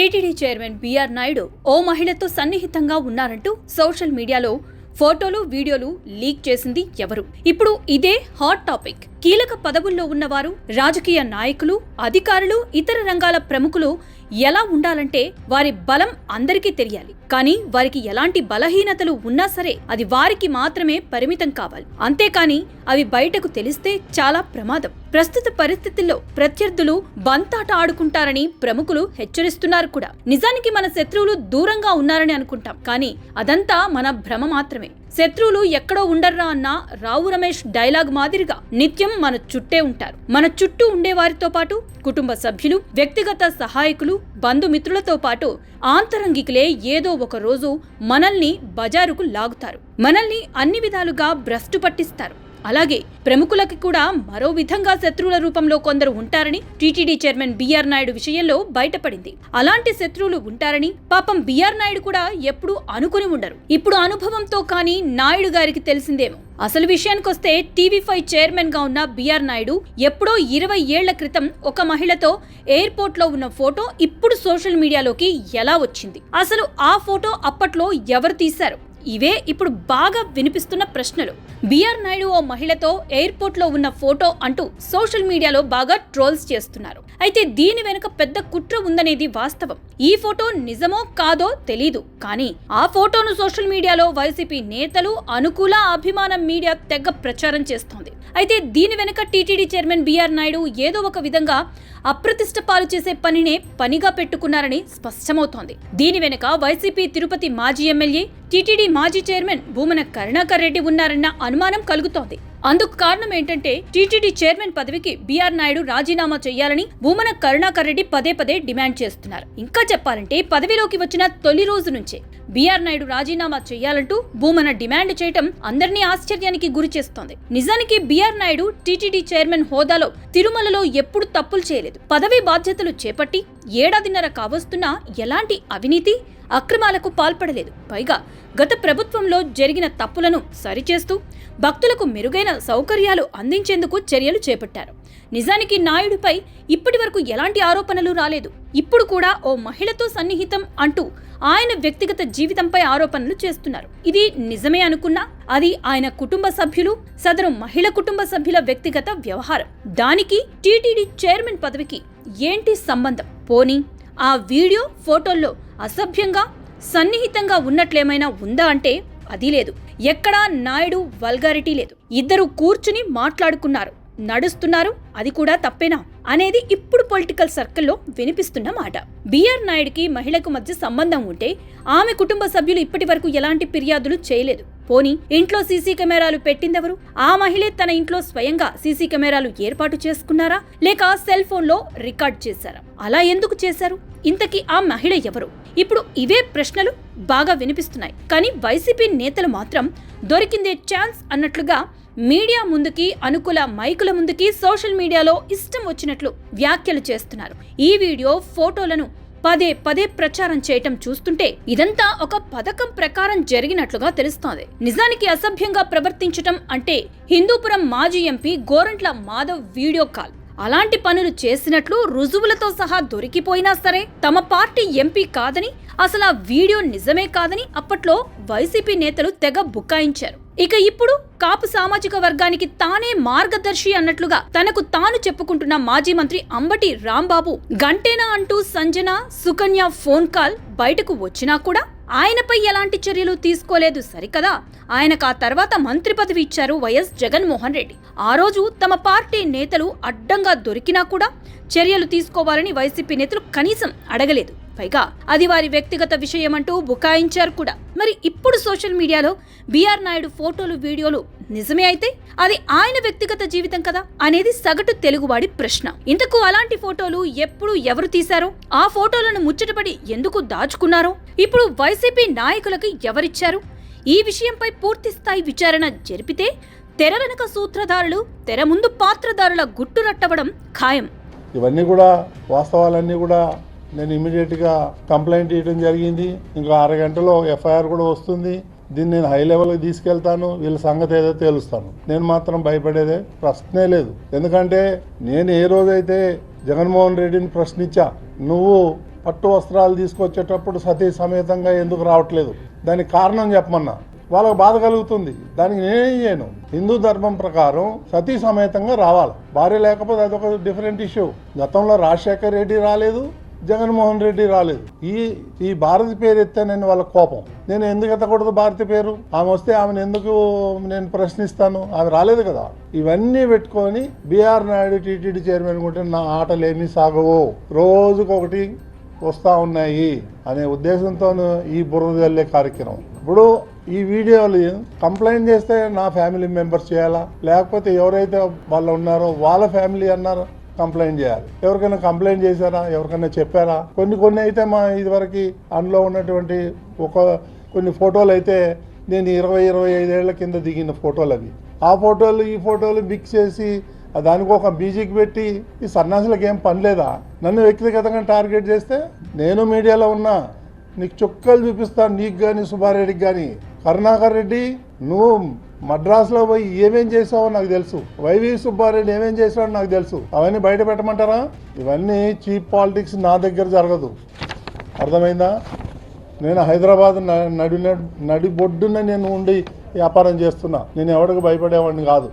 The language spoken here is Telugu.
టీటీడీ చైర్మన్ బీఆర్ నాయుడు ఓ మహిళతో సన్నిహితంగా ఉన్నారంటూ సోషల్ మీడియాలో ఫోటోలు వీడియోలు లీక్ చేసింది ఎవరు? ఇప్పుడు ఇదే హాట్ టాపిక్. కీలక పదవుల్లో ఉన్నవారు, రాజకీయ నాయకులు, అధికారులు, ఇతర రంగాల ప్రముఖులు ఎలా ఉండాలంటే వారి బలం అందరికీ తెలియాలి. కానీ వారికి ఎలాంటి బలహీనతలు ఉన్నా సరే అది వారికి మాత్రమే పరిమితం కావాలి. అంతేకాని అవి బయటకు తెలిస్తే చాలా ప్రమాదం. ప్రస్తుత పరిస్థితుల్లో ప్రత్యర్థులు బంతాట ఆడుకుంటారని ప్రముఖులు హెచ్చరిస్తున్నారు కూడా. నిజానికి మన శత్రువులు దూరంగా ఉన్నారని అనుకుంటాం, కానీ అదంతా మన భ్రమ మాత్రమే. శత్రువులు ఎక్కడో ఉండర్రా అన్న రావు రమేష్ డైలాగ్ మాదిరిగా నిత్యం మన చుట్టే ఉంటారు. మన చుట్టూ ఉండేవారితో పాటు కుటుంబ సభ్యులు, వ్యక్తిగత సహాయకులు, బంధుమిత్రులతో పాటు ఆంతరంగికులే ఏదో ఒక రోజు మనల్ని బజారుకు లాగుతారు. మనల్ని అన్ని విధాలుగా భ్రష్టు పట్టిస్తారు. అలాగే ప్రముఖులకి కూడా మరో విధంగా శత్రువుల రూపంలో కొందరు ఉంటారని టీటీడీ చైర్మన్ బీఆర్ నాయుడు విషయంలో బయటపడింది. అలాంటి శత్రువులు ఉంటారని పాపం బీఆర్ నాయుడు కూడా ఎప్పుడూ అనుకుని ఉండరు. ఇప్పుడు అనుభవంతో కానీ నాయుడు గారికి తెలిసిందేమో. అసలు విషయానికొస్తే టీవీ5 చైర్మన్ గా ఉన్న బీఆర్ నాయుడు ఎప్పుడో 20 ఏళ్ల క్రితం ఒక మహిళతో ఎయిర్పోర్ట్ లో ఉన్న ఫోటో ఇప్పుడు సోషల్ మీడియాలోకి ఎలా వచ్చింది? అసలు ఆ ఫోటో అప్పట్లో ఎవరు తీశారు? ఇవే ఇప్పుడు బాగా వినిపిస్తున్న ప్రశ్నలు. బీఆర్ నాయుడు ఓ మహిళతో ఎయిర్పోర్ట్ లో ఉన్న ఫోటో అంటూ సోషల్ మీడియాలో బాగా ట్రోల్స్ చేస్తున్నారు. అయితే దీని వెనుక పెద్ద కుట్ర ఉందనేది వాస్తవం. ఈ ఫోటో నిజమో కాదో తెలీదు, కానీ ఆ ఫోటోను సోషల్ మీడియాలో వైసీపీ నేతలు, అనుకూల, అభిమాన మీడియా తెగ ప్రచారం చేస్తోంది. అయితే దీని వెనుక టీటీడీ చైర్మన్ బీఆర్ నాయుడు ఏదో ఒక విధంగా అప్రతిష్ట పాలు చేసే పనినే పనిగా పెట్టుకున్నారని స్పష్టమవుతోంది. దీని వెనుక వైసీపీ తిరుపతి మాజీ ఎమ్మెల్యే, టీటీడీ మాజీ చైర్మన్ భూమన కరుణాకర్ రెడ్డి ఉన్నారన్న అనుమానం కలుగుతోంది. అందుకు కారణం ఏంటంటే టీటీడీ చైర్మన్ పదవికి బీఆర్ నాయుడు రాజీనామా చేయాలని భూమన కరుణాకర్ రెడ్డి పదే పదే డిమాండ్ చేస్తున్నారు. ఇంకా చెప్పాలంటే పదవిలోకి వచ్చిన తొలి రోజు నుంచే బీఆర్ నాయుడు రాజీనామా చేయాలంటూ భూమన డిమాండ్ చేయటం అందరినీ ఆశ్చర్యానికి గురి చేస్తోంది. నిజానికి బీఆర్ నాయుడు టీటీడీ చైర్మన్ హోదాలో తిరుమలలో ఎప్పుడు తప్పులు చేయలేదు. పదవి బాధ్యతలు చేపట్టి ఏడాదిన్నర కావస్తున్నా ఎలాంటి అవినీతి, అక్రమాలకు పాల్పడలేదు. పైగా గత ప్రభుత్వంలో జరిగిన తప్పులను సరిచేస్తూ భక్తులకు మెరుగైన సౌకర్యాలు అందించేందుకు చర్యలు చేపట్టారు. నిజానికి నాయుడుపై ఇప్పటి వరకు ఎలాంటి ఆరోపణలు రాలేదు. ఇప్పుడు కూడా ఓ మహిళతో సన్నిహితం అంటూ ఆయన వ్యక్తిగత జీవితంపై ఆరోపణలు చేస్తున్నారు. ఇది నిజమే అనుకున్నా అది ఆయన కుటుంబ సభ్యులు, సదరు మహిళ కుటుంబ సభ్యుల వ్యక్తిగత వ్యవహారం. దానికి టీటీడీ చైర్మన్ పదవికి ఏంటి సంబంధం? పోనీ ఆ వీడియో, ఫోటోల్లో అసభ్యంగా, సన్నిహితంగా ఉన్నట్లేమైనా ఉందా అంటే అది లేదు. ఎక్కడా నాయుడు వల్గారిటీ లేదు. ఇద్దరు కూర్చుని మాట్లాడుకున్నారు, నడుస్తున్నారు, అది కూడా తప్పేనా అనేది ఇప్పుడు పొలిటికల్ సర్కిల్లో వినిపిస్తున్న మాట. బీఆర్ నాయుడికి మహిళకు మధ్య సంబంధం ఉంటే ఆమె కుటుంబ సభ్యులు ఇప్పటి వరకు ఎలాంటి ఫిర్యాదులు చేయలేదు. పోనీ ఇంట్లో సీసీ కెమెరాలు పెట్టిందెవరు? ఆ మహిళే తన ఇంట్లో స్వయంగా సీసీ కెమెరాలు ఏర్పాటు చేసుకున్నారా, లేక సెల్ ఫోన్ లో రికార్డ్ చేశారా? అలా ఎందుకు చేశారు? ఇంతకీ ఆ మహిళ ఎవరు? ఇప్పుడు ఇవే ప్రశ్నలు బాగా వినిపిస్తున్నాయి. కానీ వైసీపీ నేతలు మాత్రం దొరికిందే ఛాన్స్ అన్నట్లుగా మీడియా ముందుకి, అనుకూల మైకుల ముందుకి సోషల్ మీడియాలో ఇష్టం వచ్చినట్లు వ్యాఖ్యలు చేస్తున్నారు. ఈ వీడియో, ఫోటోలను పదే పదే ప్రచారం చేయటం చూస్తుంటే ఇదంతా ఒక పథకం ప్రకారం జరిగినట్లుగా తెలుస్తోంది. నిజానికి అసభ్యంగా ప్రవర్తించటం అంటే హిందూపురం మాజీ MP Gorantla Madhav video call అలాంటి పనులు చేసినట్లు రుజువులతో సహా దొరికిపోయినా సరే తమ పార్టీ ఎంపీ కాదని, అసలు ఆ వీడియో నిజమే కాదని అప్పట్లో వైసీపీ నేతలు తెగ బుకాయించారు. ఇక ఇప్పుడు కాపు సామాజిక వర్గానికి తానే మార్గదర్శి అన్నట్లుగా తనకు తాను చెప్పుకుంటున్న మాజీ మంత్రి అంబటి రాంబాబు గంటేనా అంటూ సంజన, సుకన్య ఫోన్ కాల్ బయటకు వచ్చినా కూడా ఆయనపై ఎలాంటి చర్యలు తీసుకోలేదు సరికదా. ఆయనకు ఆ తర్వాత మంత్రి పదవి ఇచ్చారు వైఎస్ జగన్మోహన్ రెడ్డి. ఆ రోజు తమ పార్టీ నేతలు అడ్డంగా దొరికినా కూడా చర్యలు తీసుకోవాలని వైసీపీ నేతలు కనీసం అడగలేదు. పైగా అది వారి వ్యక్తిగత విషయం అంటూ బుకాయించారు కూడా. మరి ఇప్పుడు సోషల్ మీడియాలో బీఆర్ నాయుడు ఫోటోలు, వీడియోలు నిజమే అయితే అది ఆయన వ్యక్తిగత జీవితం కదా అనేది సగటు తెలుగువాడి ప్రశ్న. ఇంతకు అలాంటి ఫోటోలు ఎప్పుడు ఎవరు తీశారో, ఆ ఫోటోలను ముచ్చటపడి ఎందుకు దాచుకున్నారో, ఇప్పుడు వైసీపీ నాయకులకి ఎవరిచ్చారు? ఈ విషయంపై పూర్తి స్థాయి విచారణ జరిపితే తెర వెనక సూత్రధారులు, తెర ముందు పాత్రధారుల గుట్టు రట్టవడం ఖాయం. ఇవన్నీ కూడా వాస్తవాలన్నీ కూడా నేను ఇమీడియట్గా కంప్లైంట్ ఇవ్వడం జరిగింది. ఇంకా 6 గంటలో ఎఫ్ఐఆర్ కూడా వస్తుంది. దీన్ని నేను హై లెవెల్కి తీసుకెళ్తాను. వీళ్ళ సంగతి ఏదో తేలుస్తాను. నేను మాత్రం భయపడేదే ప్రశ్నే లేదు. ఎందుకంటే నేను ఏ రోజైతే జగన్మోహన్ రెడ్డిని ప్రశ్నించా, నువ్వు పట్టు వస్త్రాలు తీసుకొచ్చేటప్పుడు సతీ సమేతంగా ఎందుకు రావట్లేదు, దానికి కారణం చెప్పమన్నా. వాళ్ళకు బాధ కలుగుతుంది, దానికి నేనేం చేయను. హిందూ ధర్మం ప్రకారం సతీ సమేతంగా రావాలి, భార్య లేకపోతే అదొక డిఫరెంట్ ఇష్యూ. గతంలో రాజశేఖర్ రెడ్డి రాలేదు, జగన్మోహన్ రెడ్డి రాలేదు. ఈ భారతి పేరు ఎత్తానని వాళ్ళ కోపం. నేను ఎందుకు ఎత్తకూడదు భారతి పేరు? ఆమె వస్తే ఆమెను ఎందుకు నేను ప్రశ్నిస్తాను? ఆమె రాలేదు కదా. ఇవన్నీ పెట్టుకొని బీఆర్ నాయుడు టీటీడీ చైర్మన్ ఉంటే నా ఆటలు ఏమీ సాగవు, రోజుకొకటి వస్తూ ఉన్నాయి అనే ఉద్దేశంతో ఈ బురద జల్లే కార్యక్రమం. ఇప్పుడు ఈ వీడియోలు కంప్లైంట్ చేస్తే నా ఫ్యామిలీ మెంబర్స్ చేయాలా, లేకపోతే ఎవరైతే వాళ్ళు ఉన్నారో వాళ్ళ ఫ్యామిలీ అన్నారో కంప్లైంట్ చేయాలి. ఎవరికైనా కంప్లైంట్ చేశారా, ఎవరికైనా చెప్పారా? కొన్ని అయితే మా ఇదివరకు అందులో ఉన్నటువంటి కొన్ని ఫోటోలు అయితే నేను 20-25 ఏళ్ల కింద దిగిన ఫోటోలు అవి. ఆ ఫోటోలు ఈ ఫోటోలు మిక్స్ చేసి దానికి ఒక మ్యూజిక్ పెట్టి ఈ సన్నాసులకు ఏం పని లేదా? నన్ను వ్యక్తిగతంగా టార్గెట్ చేస్తే నేను మీడియాలో ఉన్నా, నీకు చుక్కలు చూపిస్తాను, నీకు కానీ సుబ్బారెడ్డికి కానీ. కరుణాకర్ రెడ్డి, నువ్వు మద్రాసులో పోయి ఏమేం చేసావో నాకు తెలుసు, వైవి సుబ్బారెడ్డి ఏమేం చేసావో నాకు తెలుసు. అవన్నీ బయట పెట్టమంటారా? ఇవన్నీ చీప్ పాలిటిక్స్ నా దగ్గర జరగదు, అర్థమైందా? నేను హైదరాబాద్ నడిబొడ్డున నేను ఉండి వ్యాపారం చేస్తున్నా, నేను ఎవరికి భయపడేవాడిని కాదు.